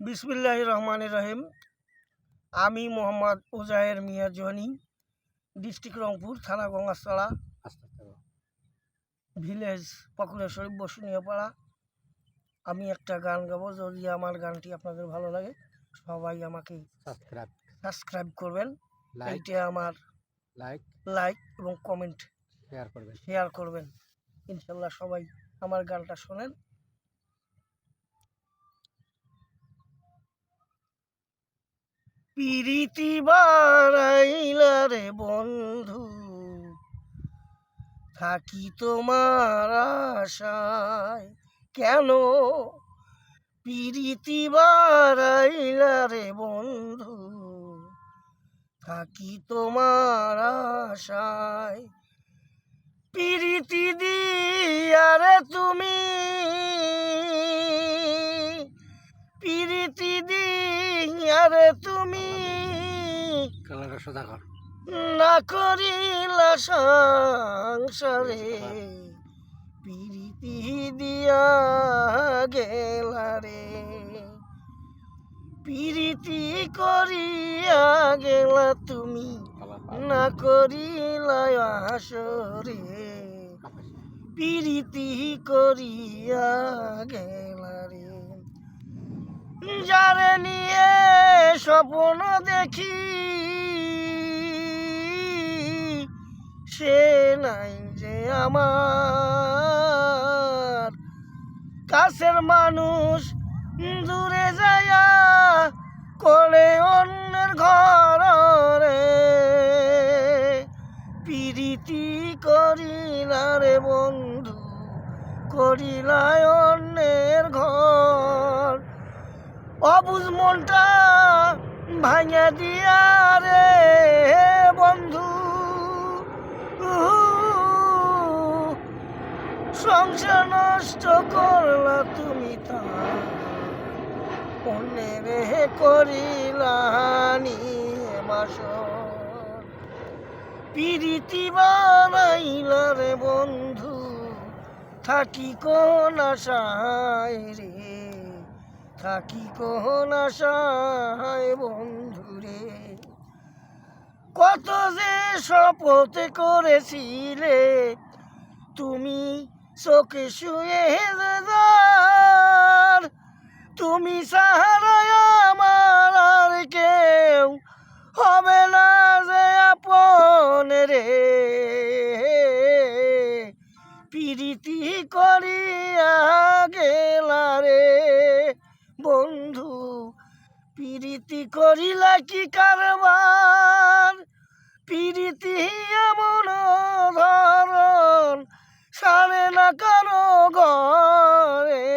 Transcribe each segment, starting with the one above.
বিসমিল্লাহির রহমানির রহিম। আমি মোহাম্মদ উজায়ের মিয়া জনি, ডিস্ট্রিক্ট রংপুর, থানা গঙ্গাছড়া, ভিলেজ পাকুড়া শরীফ, বসুনিয়াপাড়া। আমি একটা গান গাবো, যদি আমার গানটি আপনাদের ভালো লাগে সবাই আমাকে সাবস্ক্রাইব করবেন। এইটা আমার লাইক এবং কমেন্ট শেয়ার করবেন। ইনশাল্লাহ সবাই আমার গানটা শোনেন। পিরিতি বাড়াইলা রে বন্ধু, থাকি তোমার আশায় কেন? পিরিতি বাড়াইলা রে বন্ধু, থাকি তোমার আশায়। পিরিতি দিয়া রে তুমি, পিরিতি দিয়া রে তুমি না করিলা সংসারে, পিরিতি দিয়া গেলা রে, পিরিতি করিয়া গেলা তুমি না করিলা আসরে, পিরিতি করিয়া গেলা রে। যারে নিয়ে স্বপ্ন দেখি সে নাই যে আমার, কাছের মানুষ দূরে যায়া করে অন্যের ঘর রে, পিরিতি করিলা রে বন্ধু, করিলা অন্যের ঘর। অবুঝ মনটা ভাঙা দিয়া রে বন্ধু, সংসার নষ্ট করলা তুমি, তা অন্যের করিলা নিয়ে বাসর, পিরিতি বানাইলা রে বন্ধু, থাকি কোন আশায় রে, থাকি কোন আশায় বন্ধু রে। কত যে শপথ করেছিলে তুমি চোখে শুয়ে যার, তুমি সাহারা আমার আর কেউ হবে না যে আপন রে, পিরিতি করিয়া গেলা রে বন্ধু, পিরিতি করিলা কি কারবার, পিরিতি এমন ধরন সারে না কারো ঘরে,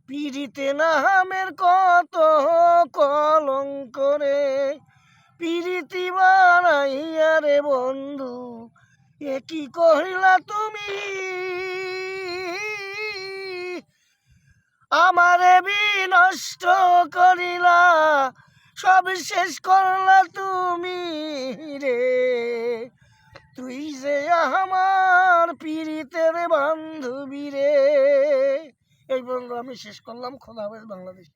পিরিতে নামের কত কলঙ্ক রে, পিরিতি বানাইয়া রে বন্ধু এ কি করিলা তুমি, আমারে বিনষ্ট করিলা, সব শেষ করলা তুমি রে, তুই যে আমার পিরিতের বান্ধবী রে। এই বন্ধু আমি শেষ করলাম। খোদা হাফেজ বাংলাদেশ।